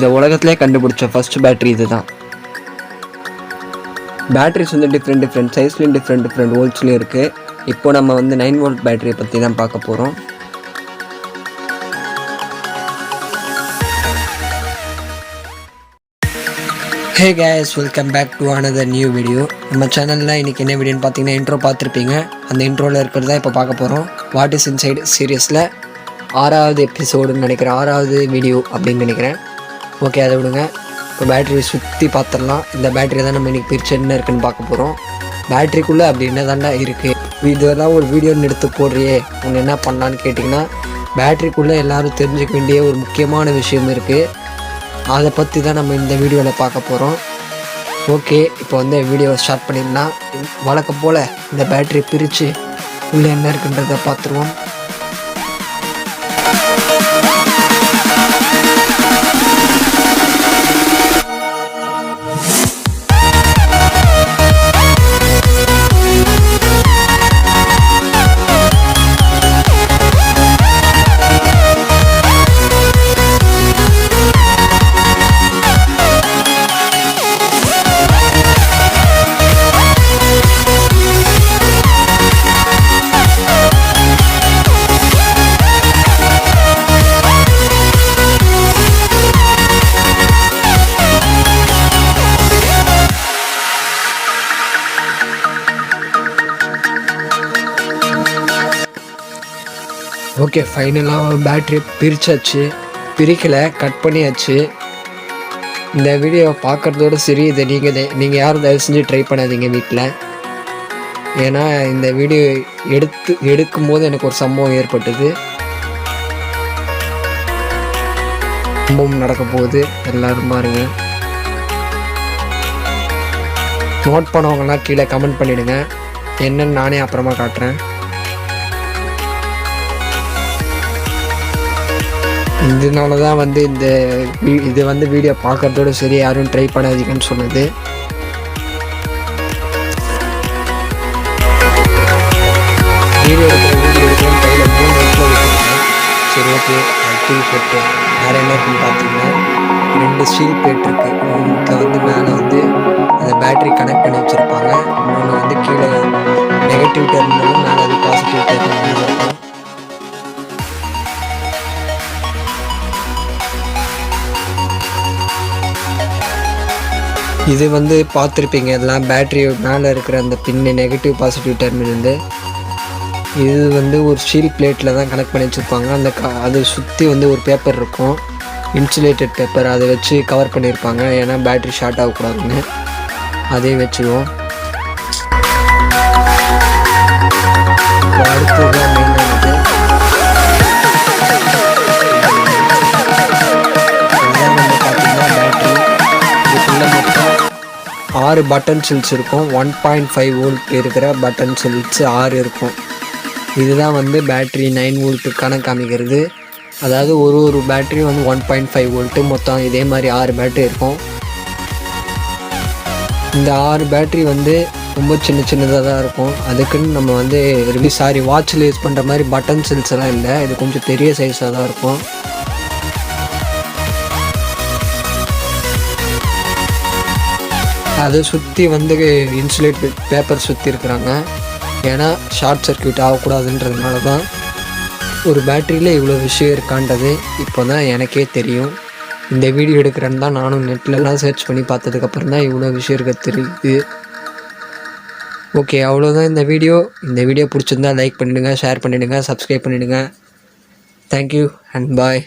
இந்த உலகத்திலே கண்டுபிடிச்ச ஃபர்ஸ்ட் பேட்டரி இது தான். பேட்டரிஸ் வந்து டிஃப்ரெண்ட் சைஸ்லேயும் டிஃப்ரெண்ட் வோல்ட்ஸ்லேயும் இருக்குது. இப்போ நம்ம வந்து 9 வோல்ட் பேட்டரியை பற்றி தான் பார்க்க போகிறோம். Hey guys, welcome back to another new video. நம்ம சேனலில் இன்றைக்கி என்ன வீடியோன்னு பார்த்தீங்கன்னா இன்ட்ரோ பார்த்துருப்பீங்க. அந்த இன்ட்ரோவில் இருக்கிறது தான் இப்போ பார்க்க போகிறோம். வாட் இஸ் இன்சைடு சீரியஸில் 6வது எபிசோடுன்னு நினைக்கிறேன், 6வது வீடியோ அப்படின்னு நினைக்கிறேன். ஓகே, அதை விடுங்க. இப்போ பேட்டரி சுற்றி பார்த்துடலாம். இந்த பேட்டரி தான் நம்ம இன்றைக்கி பிரித்து என்ன இருக்குதுன்னு பார்க்க போகிறோம். பேட்டரிக்குள்ளே அப்படி என்ன தாண்டா இருக்குது, இதெல்லாம் ஒரு வீடியோன்னு எடுத்து போடுறியே, ஒன்று என்ன பண்ணலான்னு கேட்டிங்கன்னா, பேட்டரிக்குள்ளே எல்லோரும் தெரிஞ்சுக்க வேண்டிய ஒரு முக்கியமான விஷயம் இருக்குது. அதை பற்றி தான் நம்ம இந்த வீடியோவில் பார்க்க போகிறோம். ஓகே, இப்போ வந்து வீடியோவை ஸ்டார்ட் பண்ணிடலாம். வழக்கம் போல் இந்த பேட்டரி பிரித்து உள்ளே என்ன இருக்குன்றதை பார்த்துருவோம். ஓகே, ஃபைனலாக பேட்ரி பிரித்தாச்சு. பிரிக்கலை, கட் பண்ணியாச்சு. இந்த வீடியோவை பார்க்குறதோடு சரி, இதை நீங்கள் யாரும் தயவு செஞ்சு ட்ரை பண்ணாதீங்க வீட்டில். ஏன்னா இந்த வீடியோ எடுக்கும்போது எனக்கு ஒரு சம்பவம் ஏற்பட்டது. சம்பவம் நடக்க போகுது, எல்லோரும் பாருங்க. நோட் பண்ணவங்கலாம் கீழே கமெண்ட் பண்ணிவிடுங்க, என்னன்னு நானே அப்புறமா காட்டுறேன். இதனால தான் வந்து இது வந்து வீடியோ பார்க்குறதோட சரி, யாரும் ட்ரை பண்ணாதீங்கன்னு சொன்னது. வீடியோ எடுக்கிறேன் கையில் 3 நிமிஷம் வச்சுருக்கேன். சரி, ஓகே, டீ போட்டு வேறு என்ன இருக்குன்னு பார்த்தீங்கன்னா 2 ஸ்டீல் பிளேட் இருக்குது. ஒன்றுக்கு வந்து மேலே வந்து அந்த பேட்ரி கனெக்ட் பண்ணி வச்சுருப்பாங்க. இன்னொன்று வந்து கீழே நெகட்டிவ் டெர்மினலும் மேலே வந்து பாசிட்டிவ் டெர்மினலும் இருக்கும். இது வந்து பார்த்துருப்பீங்க, இதெல்லாம் பேட்ரி மேலே இருக்கிற அந்த பின்னு நெகட்டிவ் பாசிட்டிவ் டெர்மினல். இது வந்து ஒரு ஸ்டீல் பிளேட்டில் தான் கனெக்ட் பண்ணி வச்சுருப்பாங்க. அது சுற்றி வந்து ஒரு பேப்பர் இருக்கும், இன்சுலேட்டட் பேப்பர். அதை வச்சு கவர் பண்ணியிருப்பாங்க, ஏன்னா பேட்ரி ஷார்ட் ஆகக்கூடாதுன்னு. அதையும் வச்சுருவோம். அடுத்தது மெயினானது 6 பட்டன் செல்ஸ் இருக்கும். 1.5 வோல்ட் இருக்கிற பட்டன் செல்ஸ் 6 இருக்கும். இதுதான் வந்து பேட்ரி 9 வோல்ட்டுக்கான காமிக்கிறது. அதாவது ஒரு பேட்ரி வந்து 1.5 வோல்ட்டு, மொத்தம் இதே மாதிரி 6 பேட்ரி இருக்கும். இந்த 6 பேட்ரி வந்து ரொம்ப சின்னதாக தான் இருக்கும். அதுக்குன்னு நம்ம வந்து வாட்சில் யூஸ் பண்ணுற மாதிரி பட்டன் செல்ஸ் எல்லாம் இல்லை, இது கொஞ்சம் பெரிய சைஸாக தான் இருக்கும். அதை சுற்றி வந்து இன்சுலேட் பேப்பர் சுற்றி இருக்கிறாங்க, ஏன்னா ஷார்ட் சர்க்யூட் ஆகக்கூடாதுன்றதுனால தான். ஒரு பேட்டரியில் இவ்வளோ விஷயம் இருக்கான்றது இப்போ தான் எனக்கே தெரியும். இந்த வீடியோ எடுக்கிறேன்னு தான் நானும் நெட்லலாம் சர்ச் பண்ணி பார்த்ததுக்கப்புறம் தான் இவ்வளோ விஷயம் இருக்க தெரியுது. ஓகே, அவ்வளோதான் இந்த வீடியோ. இந்த வீடியோ பிடிச்சிருந்தா லைக் பண்ணிவிடுங்க, ஷேர் பண்ணிவிடுங்க, சப்ஸ்கிரைப் பண்ணிவிடுங்க. Thank you and bye.